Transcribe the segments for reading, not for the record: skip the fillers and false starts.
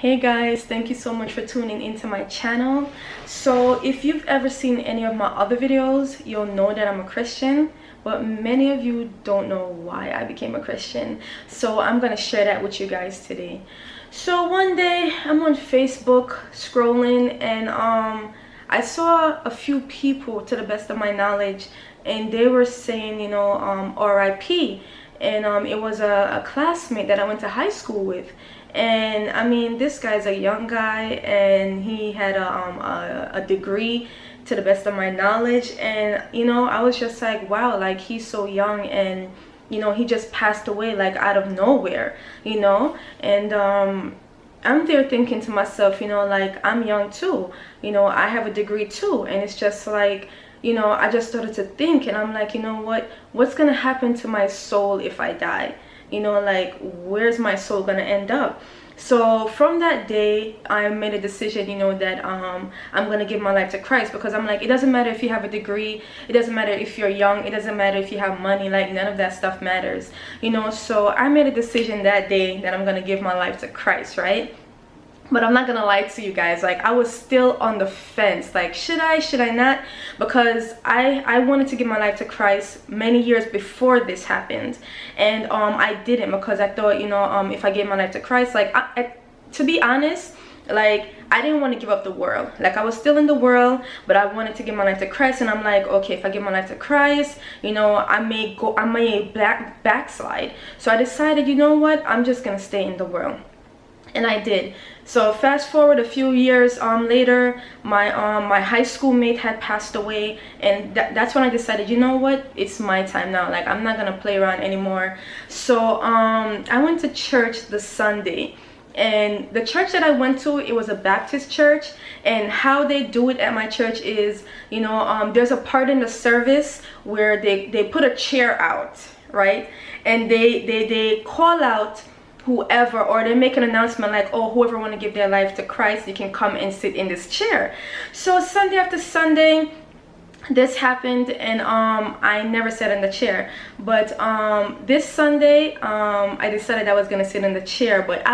Hey guys, thank you so much for tuning into my channel. So if you've ever seen any of my other videos, you'll know that I'm a Christian, but many of you don't know why I became a Christian. So I'm gonna share that with you guys today. So one day I'm on Facebook scrolling, and I saw a few people, to the best of my knowledge, and they were saying, RIP. And it was a classmate that I went to high school with. And I mean, this guy's a young guy, and he had a degree, to the best of my knowledge. And I was just like, wow, like he's so young, and he just passed away like out of nowhere. And I'm there thinking to myself, like, I'm young too, I have a degree too. And it's just like, I just started to think, and I'm like, what's gonna happen to my soul if I die? Like, where's my soul gonna end up? So from that day, I made a decision, that I'm gonna give my life to Christ, because I'm like, it doesn't matter if you have a degree, it doesn't matter if you're young, it doesn't matter if you have money, like none of that stuff matters. So I made a decision that day that I'm gonna give my life to Christ, right? But I'm not gonna lie to you guys, like I was still on the fence, like should I not? Because I wanted to give my life to Christ many years before this happened, and I didn't, because I thought, if I gave my life to Christ, like to be honest, like I didn't want to give up the world. Like I was still in the world, but I wanted to give my life to Christ. And I'm like, okay, if I give my life to Christ, I may backslide. So I decided, what, I'm just gonna stay in the world. And I did. So fast forward a few years later, my high school mate had passed away, and that's when I decided, what, it's my time now. Like I'm not gonna play around anymore. So I went to church the Sunday, and the church that I went to, it was a Baptist church. And how they do it at my church is, there's a part in the service where they put a chair out, right? And they call out whoever, or they make an announcement like, oh, whoever want to give their life to Christ, you can come and sit in this chair. So Sunday after Sunday, this happened, and I never sat in the chair. But this Sunday, I decided I was gonna sit in the chair, but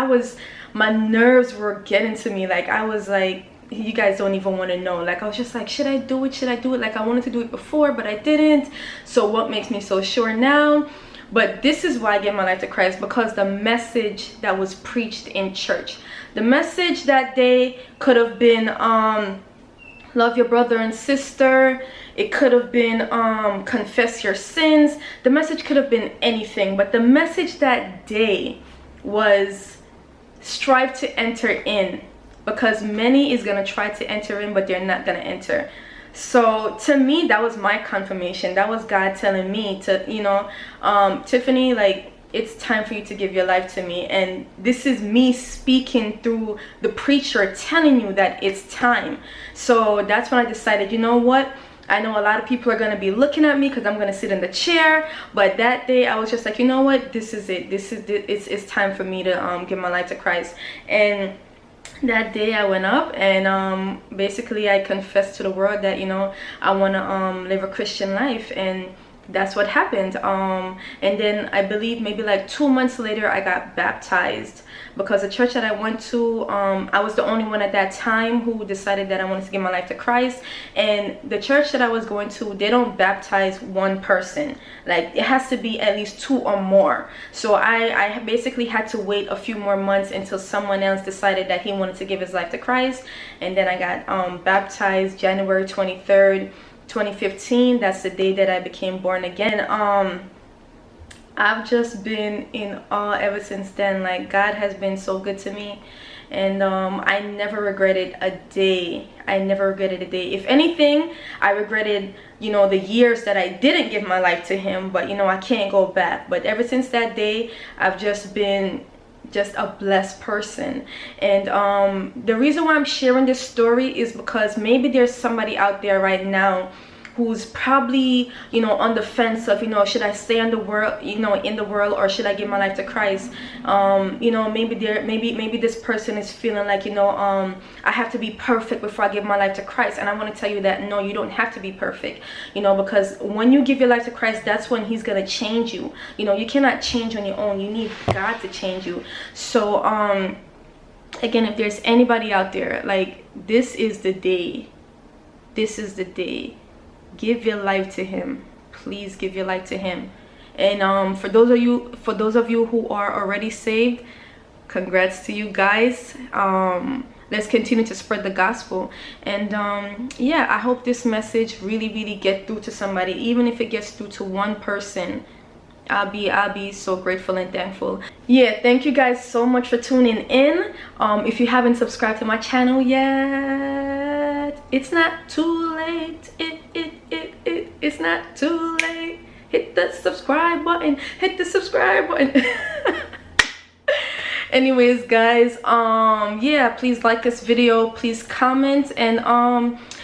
my nerves were getting to me. Like I was like, you guys don't even want to know. Like I was just like, should I do it? Like I wanted to do it before, but I didn't. So what makes me so sure now? But this is why I gave my life to Christ, because the message that was preached in church, the message that day could have been love your brother and sister. It could have been confess your sins. The message could have been anything, but the message that day was strive to enter in, because many is going to try to enter in, but they're not going to enter. So to me, that was my confirmation. That was God telling me to, Tiffany, like, it's time for you to give your life to me. And this is me speaking through the preacher telling you that it's time. So that's when I decided, what? I know a lot of people are going to be looking at me because I'm going to sit in the chair. But that day I was just like, what? This is it. It's time for me to give my life to Christ. And that day I went up, and basically I confessed to the world that I want to live a Christian life, and that's what happened. And then I believe maybe like 2 months later I got baptized, because the church that I went to, I was the only one at that time who decided that I wanted to give my life to Christ. And the church that I was going to, they don't baptize one person. Like it has to be at least 2 or more. So I basically had to wait a few more months until someone else decided that he wanted to give his life to Christ. And then I got baptized January 23rd 2015. That's the day that I became born again. I've just been in awe ever since then. Like God has been so good to me, and I never regretted a day. If anything, I regretted the years that I didn't give my life to him, but I can't go back. But ever since that day, I've just been a blessed person. And the reason why I'm sharing this story is because maybe there's somebody out there right now who's probably on the fence of should I stay in the world, in the world, or should I give my life to Christ? Maybe this person is feeling like I have to be perfect before I give my life to Christ. And I want to tell you that no, you don't have to be perfect, because when you give your life to Christ, that's when he's gonna change you. You cannot change on your own. You need God to change you. So again, if there's anybody out there, like, this is the day. This is the day. Give your life to him. Please give your life to him. And for those of you who are already saved, congrats to you guys. Let's continue to spread the gospel. And yeah, I hope this message really get through to somebody. Even if it gets through to one person, I'll be so grateful and thankful. Yeah, thank you guys so much for tuning in. If you haven't subscribed to my channel yet, it's not too late. It's not too late. Hit the subscribe button. Hit the subscribe button. Anyways, guys, yeah, please like this video, please comment, and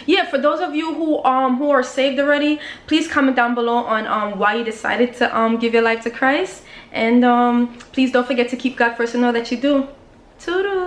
yeah, for those of you who are saved already, please comment down below on why you decided to give your life to Christ. And please don't forget to keep God first and know that you do. Toodles.